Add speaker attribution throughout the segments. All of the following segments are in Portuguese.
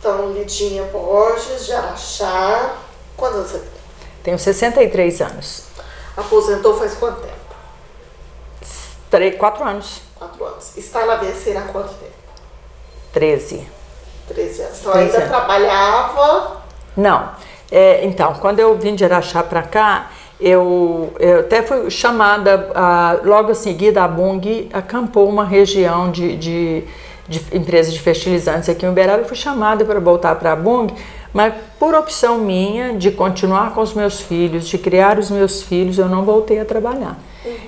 Speaker 1: Então, Lidinha Borges, de Araxá. Quantos anos você tem?
Speaker 2: Tenho 63 anos.
Speaker 1: Aposentou faz quanto tempo?
Speaker 2: 4 anos.
Speaker 1: 4 anos. Está na Vencer há quanto tempo?
Speaker 2: 13.
Speaker 1: 13 anos. Então ainda trabalhava?
Speaker 2: Não. Então, quando eu vim de Araxá para cá, eu até fui chamada, logo em seguida a Bung acampou uma região de empresas de fertilizantes aqui em Uberaba. Eu fui chamada para voltar para a Bung, mas por opção minha de continuar com os meus filhos, de criar os meus filhos, eu não voltei a trabalhar.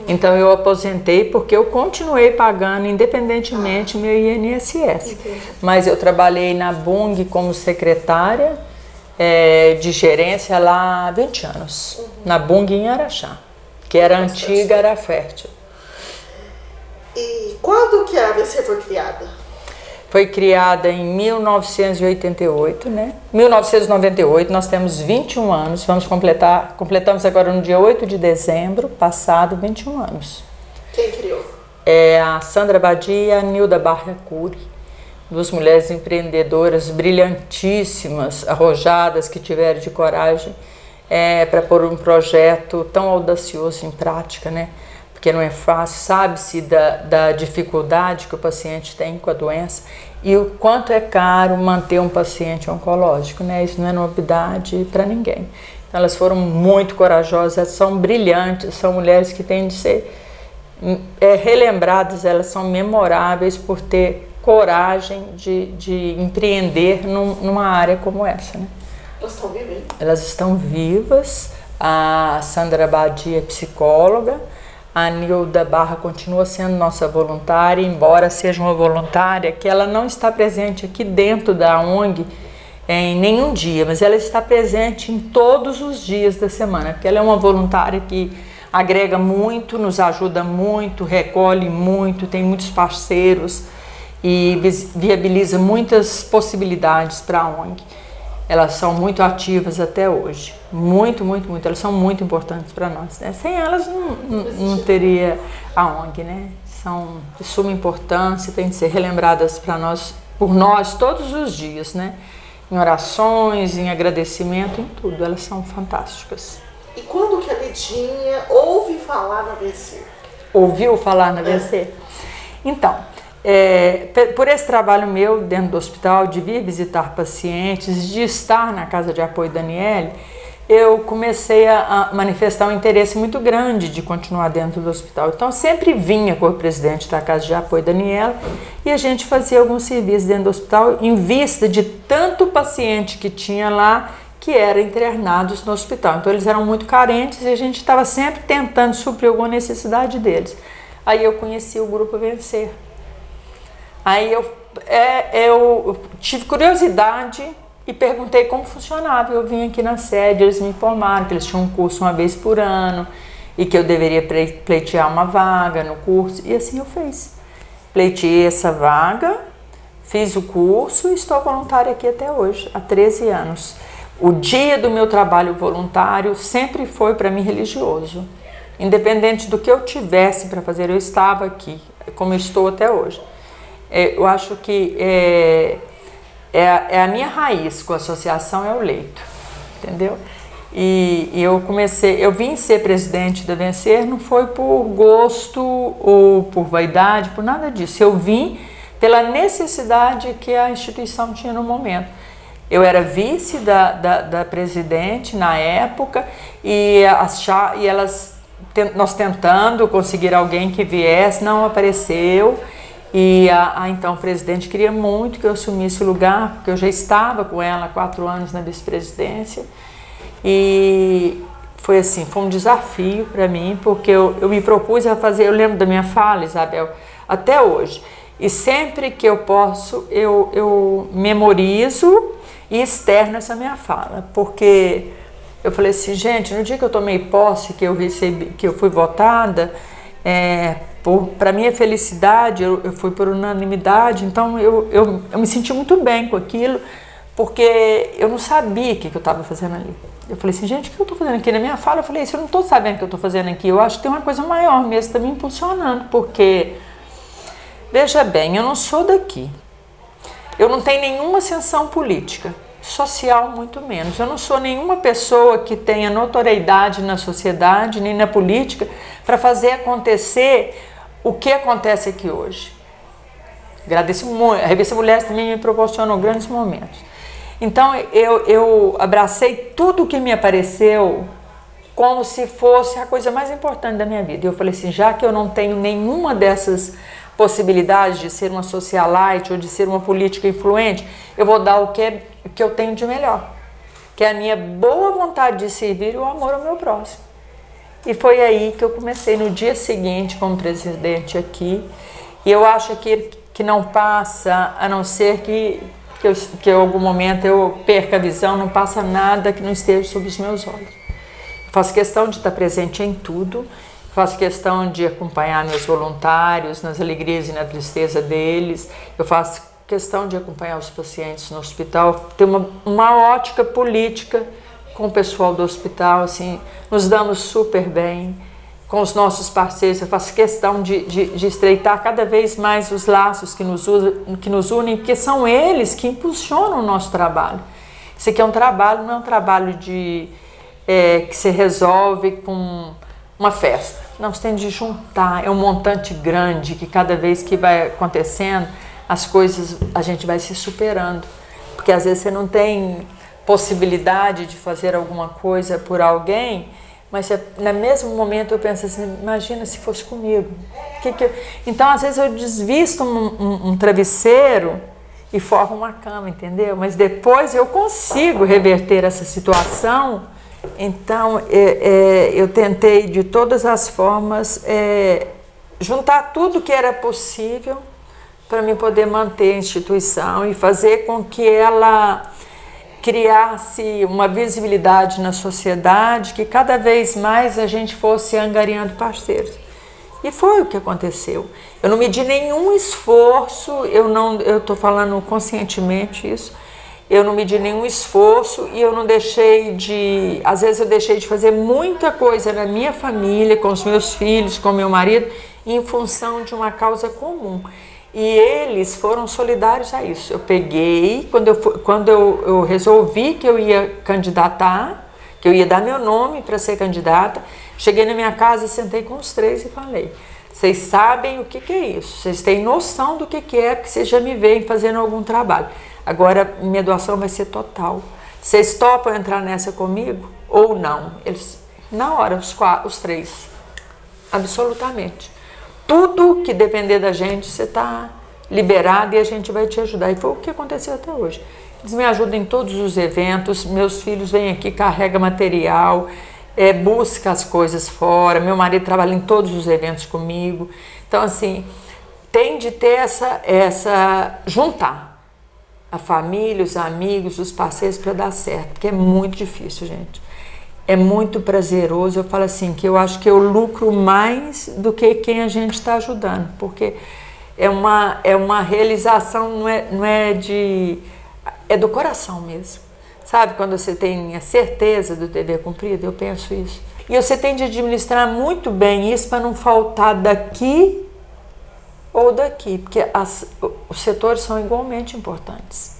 Speaker 2: Então eu aposentei porque eu continuei pagando independentemente meu INSS. Mas eu trabalhei na Bung como secretária de gerência lá há 20 anos, na Bung em Araxá, que era antiga, era fértil.
Speaker 1: E quando que a ABC foi criada?
Speaker 2: Foi criada em 1988, né? 1998, nós temos 21 anos, completamos agora no dia 8 de dezembro, passado 21 anos.
Speaker 1: Quem criou?
Speaker 2: É a Sandra Badia e a Nilda Barracuri, duas mulheres empreendedoras brilhantíssimas, arrojadas, que tiveram de coragem para pôr um projeto tão audacioso em prática, né? Porque não é fácil, sabe-se da dificuldade que o paciente tem com a doença e o quanto é caro manter um paciente oncológico, né? Isso não é novidade para ninguém. Então, elas foram muito corajosas, são brilhantes, são mulheres que têm de ser relembradas, elas são memoráveis por ter coragem de empreender numa área como essa, né?
Speaker 1: Elas estão vivas?
Speaker 2: Elas estão vivas. A Sandra Badia é psicóloga. A Nilda Barra continua sendo nossa voluntária, embora seja uma voluntária que ela não está presente aqui dentro da ONG em nenhum dia, mas ela está presente em todos os dias da semana, porque ela é uma voluntária que agrega muito, nos ajuda muito, recolhe muito, tem muitos parceiros e viabiliza muitas possibilidades para a ONG. Elas são muito ativas até hoje, muito, elas são muito importantes para nós, né? Sem elas não teria a ONG, né? São de suma importância, têm de ser relembradas por nós todos os dias, né? Em orações, em agradecimento, em tudo, elas são fantásticas.
Speaker 1: E quando que a Lidinha ouve falar na ABC?
Speaker 2: Ouviu falar na ABC? Então, por esse trabalho meu dentro do hospital, de vir visitar pacientes, de estar na Casa de Apoio Daniele, eu comecei a manifestar um interesse muito grande de continuar dentro do hospital. Então, sempre vinha com o presidente da Casa de Apoio Daniela e a gente fazia alguns serviços dentro do hospital em vista de tanto paciente que tinha lá que eram internados no hospital. Então, eles eram muito carentes e a gente estava sempre tentando suprir alguma necessidade deles. Aí eu conheci o Grupo Vencer. Aí eu tive curiosidade e perguntei como funcionava. Eu vim aqui na sede, eles me informaram que eles tinham um curso uma vez por ano e que eu deveria pleitear uma vaga no curso. E assim eu fiz. Pleiteei essa vaga, fiz o curso e estou voluntária aqui até hoje, há 13 anos. O dia do meu trabalho voluntário sempre foi para mim religioso. Independente do que eu tivesse para fazer, eu estava aqui, como eu estou até hoje. Eu acho que a minha raiz com a associação é o leito, entendeu? E eu vim ser presidente da Vencer, não foi por gosto ou por vaidade, por nada disso. Eu vim pela necessidade que a instituição tinha no momento. Eu era vice da presidente na época e nós tentando conseguir alguém que viesse, não apareceu. E a então presidente queria muito que eu assumisse o lugar, porque eu já estava com ela há 4 anos na vice-presidência. E foi assim, foi um desafio para mim, porque eu me propus a fazer, eu lembro da minha fala, Isabel, até hoje. E sempre que eu posso, eu memorizo e externo essa minha fala, porque eu falei assim, gente, no dia que eu tomei posse, que eu fui votada, para minha felicidade, eu fui por unanimidade, então eu me senti muito bem com aquilo, porque eu não sabia o que eu estava fazendo ali. Eu falei assim, gente, o que eu estou fazendo aqui? Na minha fala, eu falei, eu não estou sabendo o que eu estou fazendo aqui, eu acho que tem uma coisa maior mesmo, está me impulsionando, porque, veja bem, eu não sou daqui. Eu não tenho nenhuma ascensão política, social muito menos. Eu não sou nenhuma pessoa que tenha notoriedade na sociedade, nem na política, para fazer acontecer o que acontece aqui hoje. Agradeço muito. A revista Mulheres também me proporcionou grandes momentos. Então eu abracei tudo que me apareceu como se fosse a coisa mais importante da minha vida. Eu falei assim, já que eu não tenho nenhuma dessas possibilidades de ser uma socialite ou de ser uma política influente, eu vou dar o que eu tenho de melhor, que é a minha boa vontade de servir e o amor ao meu próximo. E foi aí que eu comecei no dia seguinte como presidente aqui, e eu acho que não passa, a não ser que em algum momento eu perca a visão, não passa nada que não esteja sob os meus olhos. Eu faço questão de estar presente em tudo, faço questão de acompanhar meus voluntários nas alegrias e na tristeza deles, eu faço questão de acompanhar os pacientes no hospital, ter uma ótica política com o pessoal do hospital, assim, nos damos super bem, com os nossos parceiros, eu faço questão de estreitar cada vez mais os laços que nos unem, porque são eles que impulsionam o nosso trabalho. Isso aqui é um trabalho, não é um trabalho que se resolve com uma festa. Não, você tem de juntar, é um montante grande que cada vez que vai acontecendo, as coisas, a gente vai se superando. Porque às vezes você não tem possibilidade de fazer alguma coisa por alguém, mas no mesmo momento eu penso assim, imagina se fosse comigo. Então às vezes eu desvisto um travesseiro e formo uma cama, entendeu? Mas depois eu consigo reverter essa situação. Então eu tentei de todas as formas juntar tudo que era possível para me poder manter a instituição e fazer com que ela criasse uma visibilidade na sociedade, que cada vez mais a gente fosse angariando parceiros. E foi o que aconteceu. Eu não medi nenhum esforço, eu estou falando conscientemente isso, eu não medi nenhum esforço e eu não deixei de... Às vezes eu deixei de fazer muita coisa na minha família, com os meus filhos, com meu marido, em função de uma causa comum. E eles foram solidários a isso. Eu peguei, quando eu resolvi que eu ia candidatar, que eu ia dar meu nome para ser candidata, cheguei na minha casa, sentei com os três e falei, vocês sabem o que é isso, vocês têm noção do que é, porque vocês já me veem fazendo algum trabalho. Agora, minha doação vai ser total. Vocês topam entrar nessa comigo ou não? Eles, na hora, os três, absolutamente. Tudo que depender da gente, você está liberado e a gente vai te ajudar. E foi o que aconteceu até hoje. Eles me ajudam em todos os eventos, meus filhos vêm aqui, carregam material, busca as coisas fora, meu marido trabalha em todos os eventos comigo. Então, assim, tem de ter juntar a família, os amigos, os parceiros para dar certo, porque é muito difícil, gente. É muito prazeroso, eu falo assim, que eu acho que eu lucro mais do que quem a gente está ajudando, porque é uma realização, é do coração mesmo. Sabe, quando você tem a certeza do dever cumprido, eu penso isso. E você tem de administrar muito bem isso para não faltar daqui ou daqui, porque os setores são igualmente importantes.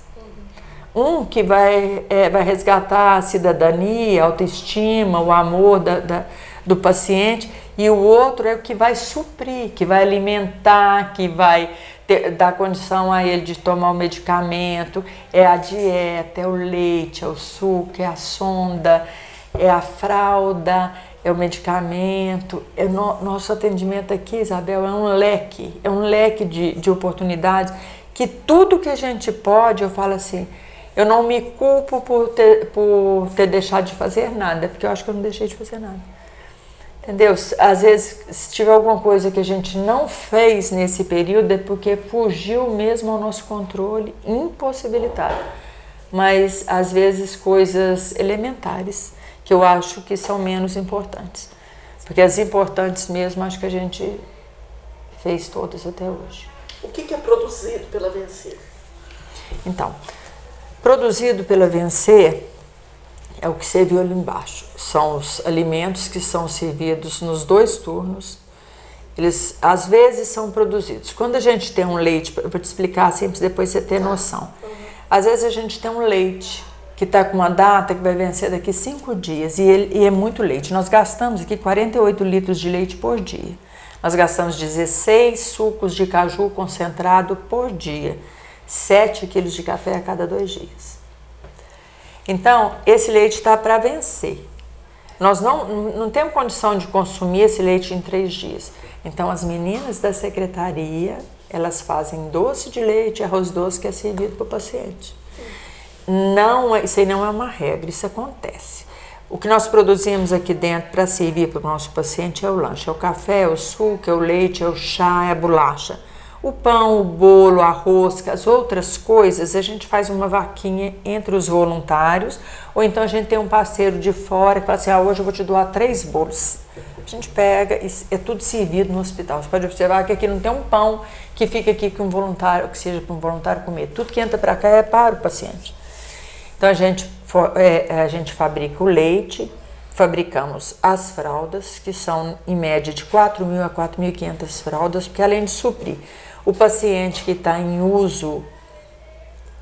Speaker 2: Um que vai resgatar a cidadania, a autoestima, o amor do paciente, e o outro é o que vai suprir, que vai alimentar, que vai dar condição a ele de tomar o medicamento, é a dieta, é o leite, é o suco, é a sonda, é a fralda, é o medicamento. Nosso atendimento aqui, Isabel, é um leque de oportunidades, que tudo que a gente pode, eu falo assim, eu não me culpo por ter deixado de fazer nada, porque eu acho que eu não deixei de fazer nada. Entendeu? Às vezes, se tiver alguma coisa que a gente não fez nesse período, é porque fugiu mesmo ao nosso controle, impossibilitado. Mas, às vezes, coisas elementares, que eu acho que são menos importantes. Porque as importantes mesmo, acho que a gente fez todas até hoje.
Speaker 1: O que é produzido pela Vencer?
Speaker 2: Então, produzido pela Vencer é o que você viu ali embaixo. São os alimentos que são servidos nos 2 turnos Eles, às vezes, são produzidos. Quando a gente tem um leite, eu vou te explicar assim, para depois você ter noção. Às vezes a gente tem um leite que está com uma data que vai vencer daqui 5 dias e é muito leite. Nós gastamos aqui 48 litros de leite por dia. Nós gastamos 16 sucos de caju concentrado por dia, 7 quilos de café a cada 2 dias. Então, esse leite está para vencer. Nós não temos condição de consumir esse leite em 3 dias. Então, as meninas da secretaria, elas fazem doce de leite, arroz doce que é servido para o paciente. Não, isso aí não é uma regra, isso acontece. O que nós produzimos aqui dentro para servir para o nosso paciente é o lanche, é o café, é o suco, é o leite, é o chá, é a bolacha. O pão, o bolo, a rosca, as outras coisas, a gente faz uma vaquinha entre os voluntários, ou então a gente tem um parceiro de fora que fala assim, hoje eu vou te doar 3 bolos. A gente pega e é tudo servido no hospital. Você pode observar que aqui não tem um pão que fica aqui que um voluntário, que seja para um voluntário comer. Tudo que entra para cá é para o paciente. Então a gente fabrica o leite, fabricamos as fraldas, que são em média de 4.000 a 4.500 fraldas, porque além de suprir o paciente que está em uso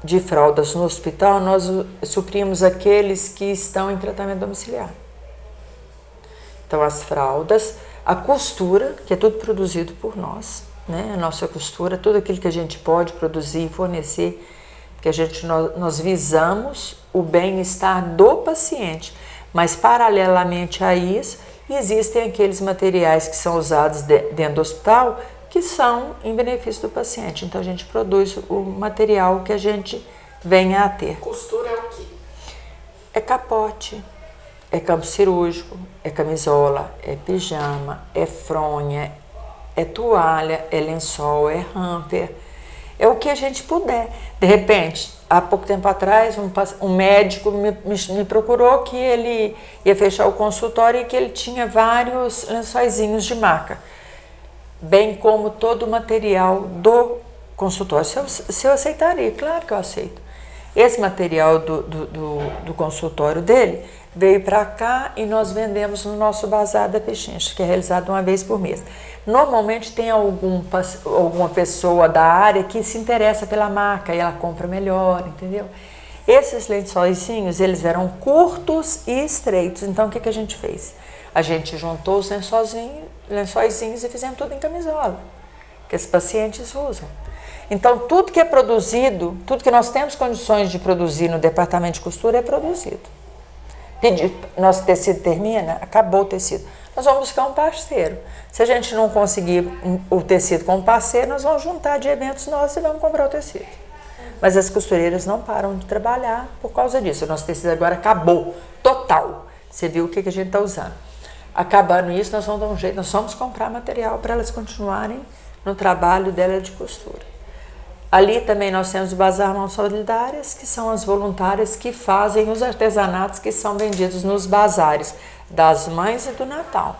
Speaker 2: de fraldas no hospital, nós suprimos aqueles que estão em tratamento domiciliar. Então as fraldas, a costura, que é tudo produzido por nós, né? A nossa costura, tudo aquilo que a gente pode produzir e fornecer, que nós visamos o bem-estar do paciente, mas paralelamente a isso, existem aqueles materiais que são usados dentro do hospital que são em benefício do paciente. Então a gente produz o material que a gente venha a ter.
Speaker 1: Costura é o quê?
Speaker 2: É capote, é campo cirúrgico, é camisola, é pijama, é fronha, é toalha, é lençol, é hamper. É o que a gente puder. De repente, há pouco tempo atrás, um médico me procurou que ele ia fechar o consultório e que ele tinha vários lençóizinhos de marca, bem como todo o material do consultório. Se eu aceitaria, claro que eu aceito. Esse material do consultório dele veio para cá e nós vendemos no nosso bazar da Pechincha, que é realizado uma vez por mês. Normalmente tem alguma pessoa da área que se interessa pela marca e ela compra melhor, entendeu? Esses lençóizinhos, eles eram curtos e estreitos, então o que a gente fez? A gente juntou os lençóizinhos e fizemos tudo em camisola, que os pacientes usam. Então tudo que é produzido, tudo que nós temos condições de produzir no departamento de costura é produzido. Nosso tecido termina, acabou o tecido. Nós vamos buscar um parceiro. Se a gente não conseguir o tecido com um parceiro, nós vamos juntar de eventos nossos e vamos comprar o tecido. Mas as costureiras não param de trabalhar por causa disso. O nosso tecido agora acabou, total. Você viu o que a gente está usando. Acabando isso, nós vamos dar um jeito, nós vamos comprar material para elas continuarem no trabalho dela de costura. Ali também nós temos o Bazar Mãos Solidárias, que são as voluntárias que fazem os artesanatos que são vendidos nos bazares das mães e do Natal.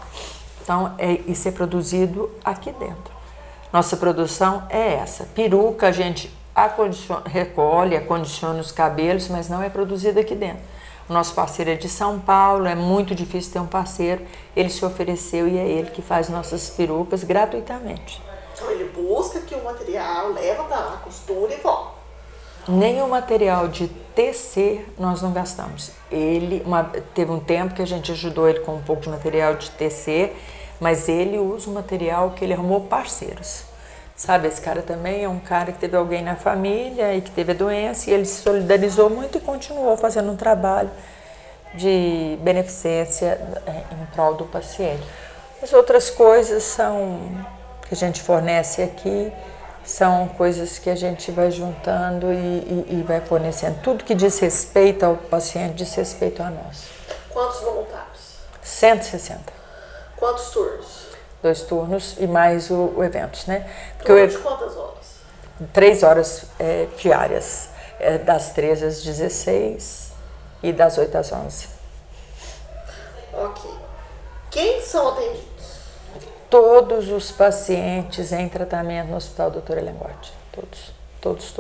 Speaker 2: Então, isso é produzido aqui dentro. Nossa produção é essa. Peruca a gente recolhe, acondiciona os cabelos, mas não é produzido aqui dentro. O nosso parceiro é de São Paulo, é muito difícil ter um parceiro. Ele se ofereceu e é ele que faz nossas perucas gratuitamente.
Speaker 1: Então ele busca que o material, leva para lá, costura e volta.
Speaker 2: Nem o material de tecer nós não gastamos. Teve um tempo que a gente ajudou ele com um pouco de material de tecer, mas ele usa o material que ele arrumou parceiros. Sabe, esse cara também é um cara que teve alguém na família e que teve a doença e ele se solidarizou muito e continuou fazendo um trabalho de beneficência em prol do paciente. As outras coisas que a gente fornece aqui são coisas que a gente vai juntando e vai fornecendo. Tudo que diz respeito ao paciente diz respeito a nós.
Speaker 1: Quantos voluntários?
Speaker 2: 160.
Speaker 1: Quantos turnos?
Speaker 2: 2 turnos e mais o eventos, né?
Speaker 1: Durante quantas horas?
Speaker 2: 3 horas diárias, das 13 às 16 e das 8 às 11.
Speaker 1: Ok. Quem são atendidos?
Speaker 2: Todos os pacientes em tratamento no Hospital Dr. Elengotti. Todos.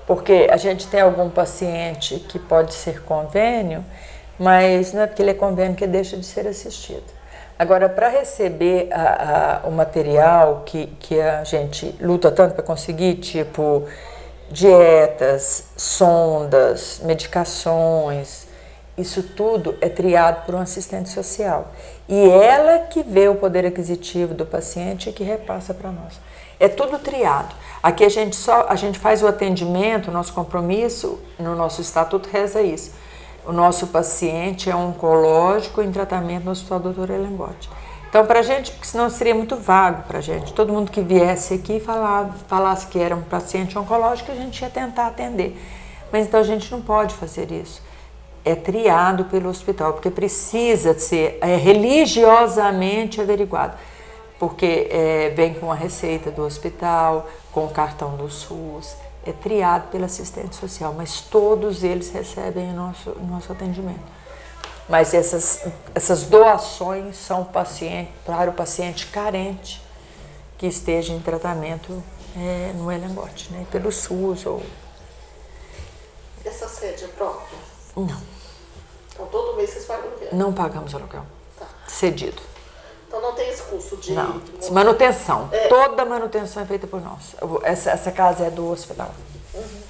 Speaker 2: Porque a gente tem algum paciente que pode ser convênio, mas não é porque ele é convênio que deixa de ser assistido. Agora, para receber o material que a gente luta tanto para conseguir, tipo dietas, sondas, medicações, isso tudo é triado por um assistente social. E ela que vê o poder aquisitivo do paciente e que repassa para nós. É tudo triado. Aqui a gente faz o atendimento, o nosso compromisso, no nosso estatuto reza isso. O nosso paciente é oncológico em tratamento no Hospital Dr. Elengotti. Então, para a gente, porque senão seria muito vago para a gente, todo mundo que viesse aqui falasse que era um paciente oncológico, a gente ia tentar atender. Mas então a gente não pode fazer isso. É triado pelo hospital, porque precisa ser religiosamente averiguado. Porque vem com a receita do hospital, com o cartão do SUS, é triado pelo assistente social, mas todos eles recebem o nosso atendimento. Mas essas doações são para o paciente carente que esteja em tratamento no Elengotti, né? Pelo SUS ou...
Speaker 1: Essa sede é própria?
Speaker 2: Não.
Speaker 1: Então todo mês vocês pagam aluguel?
Speaker 2: Não pagamos aluguel.
Speaker 1: Tá.
Speaker 2: Cedido.
Speaker 1: Então não tem esse custo de...
Speaker 2: Não. Manutenção. Toda manutenção é feita por nós. Essa casa é do hospital.
Speaker 1: Uhum.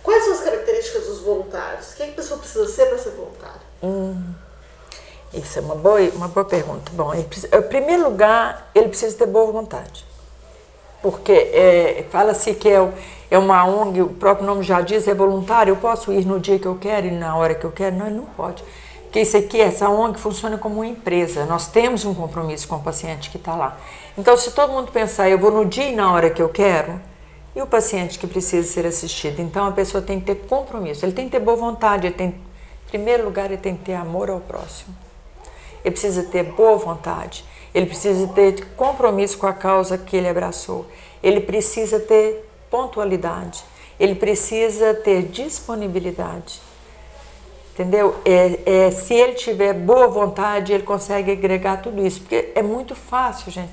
Speaker 1: Quais são as características dos voluntários? O que a pessoa precisa ser para ser voluntário?
Speaker 2: Isso é uma boa pergunta. Bom, em primeiro lugar, ele precisa ter boa vontade. Porque fala-se que é uma ONG, o próprio nome já diz, é voluntário, eu posso ir no dia que eu quero e na hora que eu quero? Não, ele não pode. Porque essa ONG funciona como uma empresa, nós temos um compromisso com o paciente que está lá. Então, se todo mundo pensar, eu vou no dia e na hora que eu quero, e o paciente que precisa ser assistido? Então, a pessoa tem que ter compromisso, ele tem que ter boa vontade, em primeiro lugar, ele tem que ter amor ao próximo. Ele precisa ter boa vontade, ele precisa ter compromisso com a causa que ele abraçou, ele precisa ter pontualidade, ele precisa ter disponibilidade. Entendeu? Se ele tiver boa vontade, ele consegue agregar tudo isso, porque é muito fácil, gente.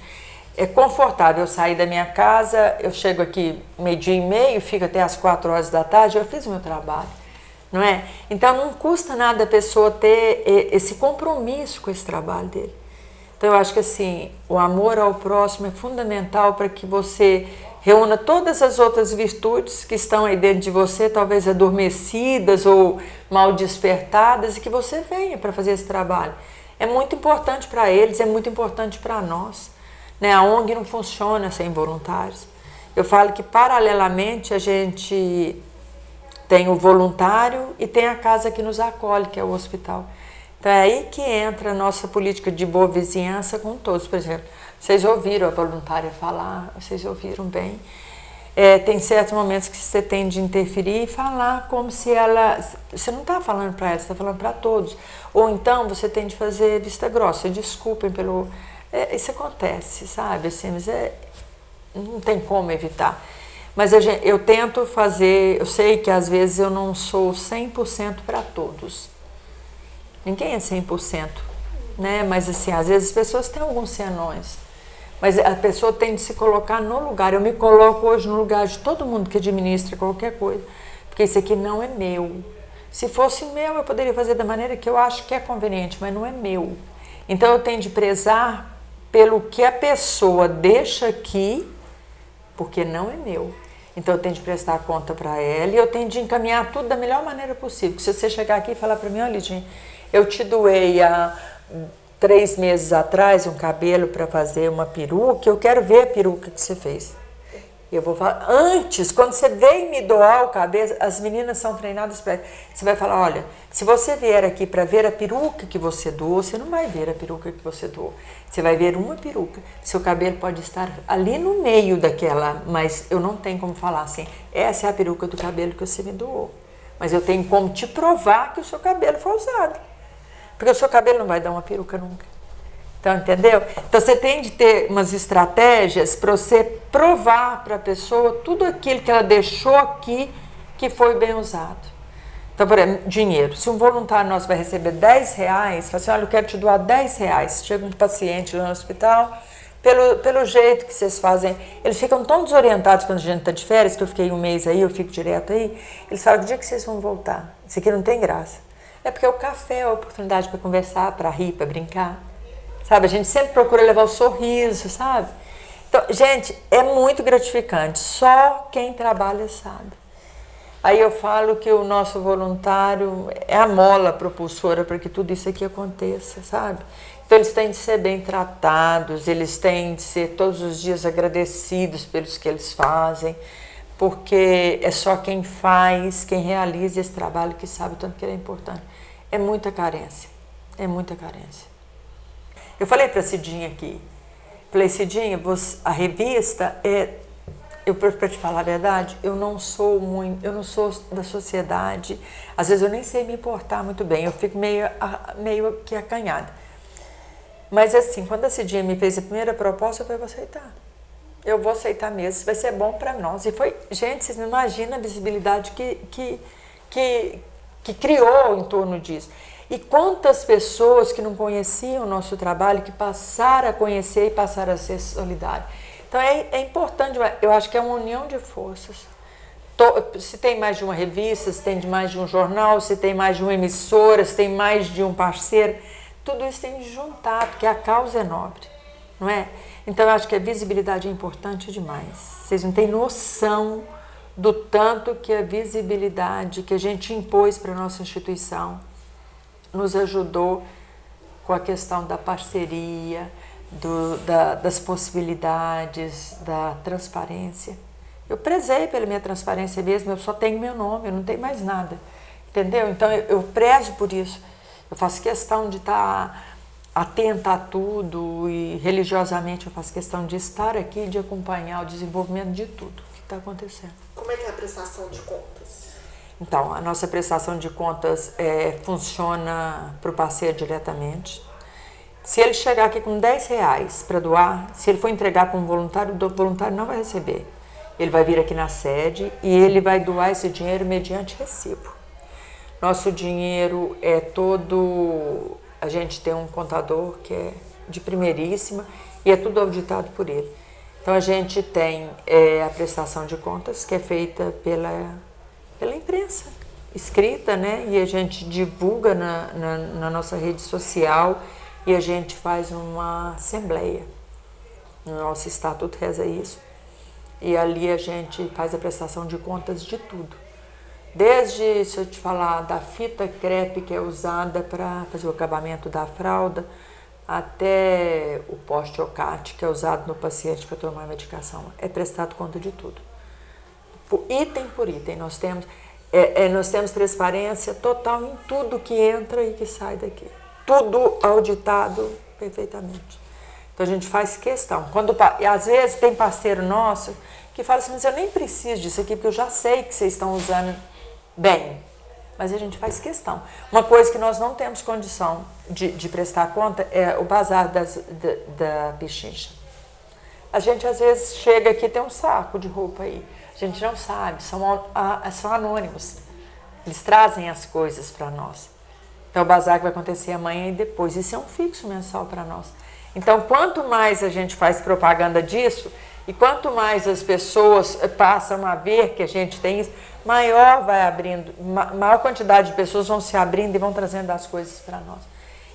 Speaker 2: É confortável eu sair da minha casa, eu chego aqui 12:30, fico até as 4 horas da tarde, eu fiz o meu trabalho, não é? Então não custa nada a pessoa ter esse compromisso com esse trabalho dele. Então eu acho que assim, o amor ao próximo é fundamental para que você reúna todas as outras virtudes que estão aí dentro de você, talvez adormecidas ou mal despertadas, e que você venha para fazer esse trabalho. É muito importante para eles, é muito importante para nós. Né? A ONG não funciona sem voluntários. Eu falo que, paralelamente, a gente tem o voluntário e tem a casa que nos acolhe, que é o hospital. Então é aí que entra a nossa política de boa vizinhança com todos. Por exemplo, vocês ouviram a voluntária falar, vocês ouviram bem. Tem certos momentos que você tem de interferir e falar como se ela... Você não está falando para ela, você está falando para todos. Ou então você tem de fazer vista grossa. Desculpem pelo... isso acontece, sabe? Assim, mas não tem como evitar. Mas eu tento fazer... Eu sei que às vezes eu não sou 100% para todos. Ninguém é 100%, né? Mas assim, às vezes as pessoas têm alguns senões. Mas a pessoa tem de se colocar no lugar. Eu me coloco hoje no lugar de todo mundo que administra qualquer coisa. Porque isso aqui não é meu. Se fosse meu, eu poderia fazer da maneira que eu acho que é conveniente, mas não é meu. Então eu tenho de prezar pelo que a pessoa deixa aqui, porque não é meu. Então eu tenho de prestar conta para ela e eu tenho de encaminhar tudo da melhor maneira possível. Porque se você chegar aqui e falar para mim, olha, Lidinha, eu te doei há 3 meses atrás um cabelo para fazer uma peruca, eu quero ver a peruca que você fez. Eu vou falar, antes, quando você vem me doar o cabelo, as meninas são treinadas para... Você vai falar, olha, se você vier aqui para ver a peruca que você doou, você não vai ver a peruca que você doou. Você vai ver uma peruca. Seu cabelo pode estar ali no meio daquela, mas eu não tenho como falar assim, essa é a peruca do cabelo que você me doou. Mas eu tenho como te provar que o seu cabelo foi usado. Porque o seu cabelo não vai dar uma peruca nunca. Então, entendeu? Então, você tem de ter umas estratégias para você provar para a pessoa tudo aquilo que ela deixou aqui que foi bem usado. Então, por exemplo, dinheiro. Se um voluntário nosso vai receber R$10, fala assim, olha, eu quero te doar R$10. Chega um paciente lá no hospital, pelo jeito que vocês fazem, eles ficam tão desorientados quando a gente está de férias, que eu fiquei um mês aí, eu fico direto aí, eles falam, que dia que vocês vão voltar? Isso aqui não tem graça. É porque o café é a oportunidade para conversar, para rir, para brincar. sabe? A gente sempre procura levar o sorriso, sabe? Então, gente, é muito gratificante, só quem trabalha sabe. Aí eu falo que o nosso voluntário é a mola propulsora para que tudo isso aqui aconteça, sabe? Então eles têm de ser bem tratados, eles têm de ser todos os dias agradecidos pelos que eles fazem, porque é só quem faz, quem realiza esse trabalho que sabe o tanto que ele é importante. É muita carência, é muita carência. Eu falei para a Cidinha aqui, falei, Cidinha, a revista para te falar a verdade, eu não sou da sociedade, às vezes eu nem sei me importar muito bem, eu fico meio que acanhada. Mas assim, quando a Cidinha me fez a primeira proposta, eu falei, eu vou aceitar mesmo, isso vai ser bom para nós. E foi, gente, vocês não imaginam a visibilidade que criou em torno disso. E quantas pessoas que não conheciam o nosso trabalho, que passaram a conhecer e passaram a ser solidárias. Então é importante, eu acho que é uma união de forças. Se tem mais de uma revista, se tem mais de um jornal, se tem mais de uma emissora, se tem mais de um parceiro, tudo isso tem de juntar, porque a causa é nobre, não é? Então eu acho que a visibilidade é importante demais. Vocês não têm noção do tanto que a visibilidade que a gente impôs para a nossa instituição nos ajudou com a questão da parceria, das possibilidades, da transparência. Eu prezei pela minha transparência mesmo, eu só tenho meu nome, eu não tenho mais nada, entendeu? Então eu prezo por isso, eu faço questão de estar atenta a tudo e religiosamente eu faço questão de estar aqui, de acompanhar o desenvolvimento de tudo que está acontecendo.
Speaker 1: Como é que é a prestação de contas?
Speaker 2: Então, a nossa prestação de contas funciona para o parceiro diretamente. Se ele chegar aqui com R$10 para doar, se ele for entregar para um voluntário, o voluntário não vai receber. Ele vai vir aqui na sede e ele vai doar esse dinheiro mediante recibo. Nosso dinheiro é todo... A gente tem um contador que é de primeiríssima e é tudo auditado por ele. Então, a gente tem a prestação de contas que é feita pela imprensa escrita, né? E a gente divulga na nossa rede social e a gente faz uma assembleia. O nosso estatuto reza isso. E ali a gente faz a prestação de contas de tudo. Desde, se eu te falar, da fita crepe que é usada para fazer o acabamento da fralda, até o poste-ocate que é usado no paciente para tomar medicação. É prestado conta de tudo. Item por item, nós temos transparência total em tudo que entra e que sai daqui. Tudo auditado perfeitamente. Então a gente faz questão. E às vezes tem parceiro nosso que fala assim, mas eu nem preciso disso aqui, porque eu já sei que vocês estão usando bem. Mas a gente faz questão. Uma coisa que nós não temos condição de prestar conta é o bazar da Pichincha. A gente às vezes chega aqui e tem um saco de roupa aí. A gente não sabe, são anônimos. Eles trazem as coisas para nós. Então o bazar que vai acontecer amanhã e depois. Isso é um fixo mensal para nós. Então quanto mais a gente faz propaganda disso e quanto mais as pessoas passam a ver que a gente tem isso, maior vai abrindo, maior quantidade de pessoas vão se abrindo e vão trazendo as coisas para nós.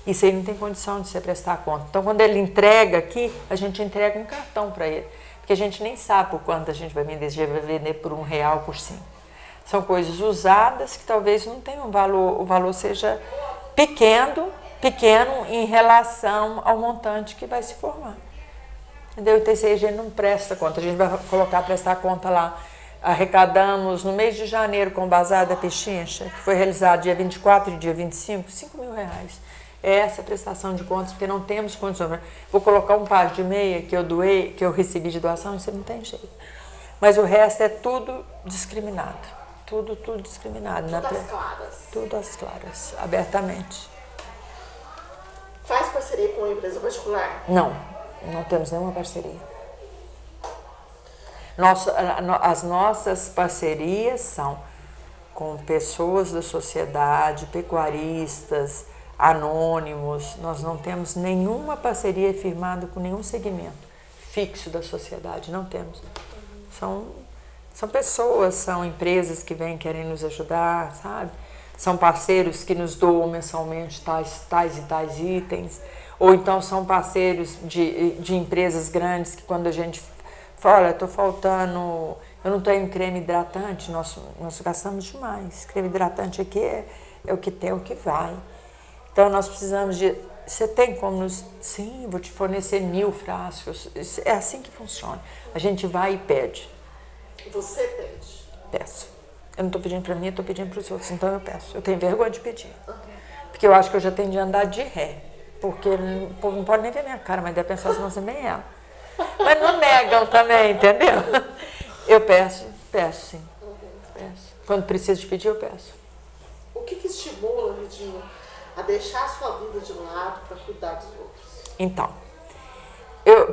Speaker 2: Isso aí não tem condição de você prestar conta. Então, quando ele entrega aqui, a gente entrega um cartão para ele. Porque a gente nem sabe por quanto a gente vai vender, se vai vender por R$1, por 5. São coisas usadas que talvez não tenham valor, o valor seja pequeno em relação ao montante que vai se formar. Entendeu? Então, isso aí a gente não presta conta. A gente vai colocar, prestar conta lá. Arrecadamos no mês de janeiro com o Bazar da Pichincha, que foi realizado dia 24 e dia 25, R$5.000. É essa prestação de contas, porque não temos condições. Vou colocar um par de meia que eu doei, que eu recebi de doação, isso não tem jeito. Mas o resto é tudo discriminado. Tudo discriminado.
Speaker 1: Tudo às claras.
Speaker 2: Tudo às claras, abertamente.
Speaker 1: Faz parceria com uma empresa particular?
Speaker 2: Não temos nenhuma parceria. As nossas parcerias são com pessoas da sociedade, pecuaristas, anônimos. Nós não temos nenhuma parceria firmada com nenhum segmento fixo da sociedade, não temos. São pessoas, são empresas que vêm querem nos ajudar, sabe? São parceiros que nos doam mensalmente tais e tais itens. Ou então são parceiros de empresas grandes que quando a gente fala, olha, estou faltando, eu não tenho creme hidratante, nós gastamos demais. Creme hidratante aqui é o que tem, é o que vai. Então nós precisamos de, você tem como nos, sim, vou te fornecer 1000 frascos, é assim que funciona. A gente vai e pede.
Speaker 1: Você pede?
Speaker 2: Peço. Eu não estou pedindo para mim, eu estou pedindo para os outros, então eu peço. Eu tenho vergonha de pedir. Porque eu acho que eu já tenho de andar de ré. Porque o povo não pode nem ver minha cara, mas deve pensar, senão você nem ela. Mas não negam também, entendeu? Eu peço sim. Peço. Quando preciso de pedir, eu peço.
Speaker 1: O que estimula, Lidinha, a deixar a sua vida de lado para cuidar dos outros?
Speaker 2: Então,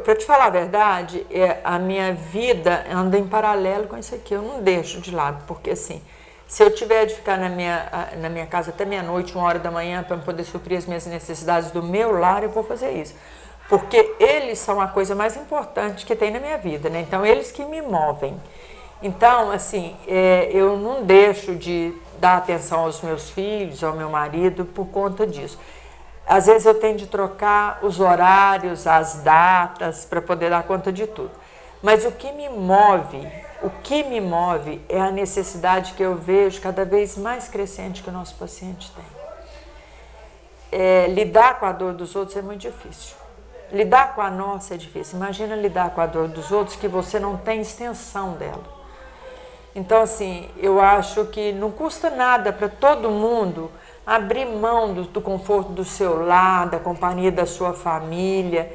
Speaker 2: para te falar a verdade, a minha vida anda em paralelo com isso aqui. Eu não deixo de lado, porque assim, se eu tiver de ficar na minha casa até meia-noite, 1h da manhã, para poder suprir as minhas necessidades do meu lar, eu vou fazer isso. Porque eles são a coisa mais importante que tem na minha vida, né? Então, eles que me movem. Então, assim, eu não deixo de dar atenção aos meus filhos, ao meu marido, por conta disso. Às vezes eu tenho de trocar os horários, as datas, para poder dar conta de tudo. Mas o que me move é a necessidade que eu vejo cada vez mais crescente que o nosso paciente tem. Lidar com a dor dos outros é muito difícil. Lidar com a nossa é difícil. Imagina lidar com a dor dos outros que você não tem extensão dela. Então, assim, eu acho que não custa nada para todo mundo abrir mão do conforto do seu lar, da companhia da sua família,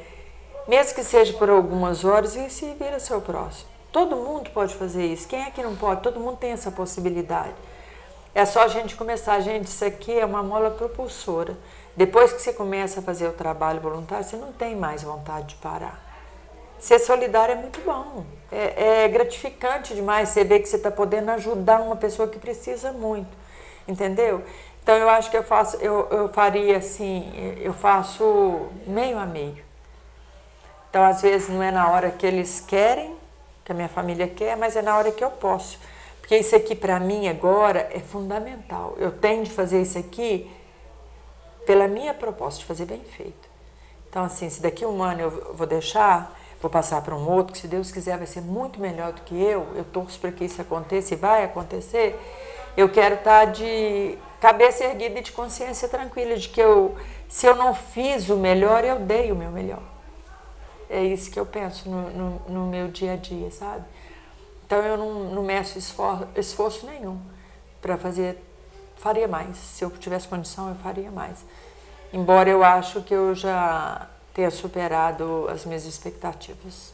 Speaker 2: mesmo que seja por algumas horas, e se vira seu próximo. Todo mundo pode fazer isso. Quem é que não pode? Todo mundo tem essa possibilidade. É só a gente começar. Gente, isso aqui é uma mola propulsora. Depois que você começa a fazer o trabalho voluntário, você não tem mais vontade de parar. Ser solidário é muito bom. É gratificante demais você ver que você está podendo ajudar uma pessoa que precisa muito. Entendeu? Então, eu acho que eu faria assim, eu faço meio a meio. Então, às vezes, não é na hora que eles querem, que a minha família quer, mas é na hora que eu posso. Porque isso aqui, para mim, agora, é fundamental. Eu tenho de fazer isso aqui pela minha proposta, de fazer bem feito. Então, assim, se daqui a 1 ano eu vou deixar, vou passar para um outro, que se Deus quiser vai ser muito melhor do que eu torço para que isso aconteça e vai acontecer, eu quero estar de cabeça erguida e de consciência tranquila, de que se eu não fiz o melhor, eu dei o meu melhor. É isso que eu penso no meu dia a dia, sabe? Então eu não meço esforço nenhum para fazer, faria mais. Se eu tivesse condição, eu faria mais. Embora eu acho que eu já tenha superado as minhas expectativas.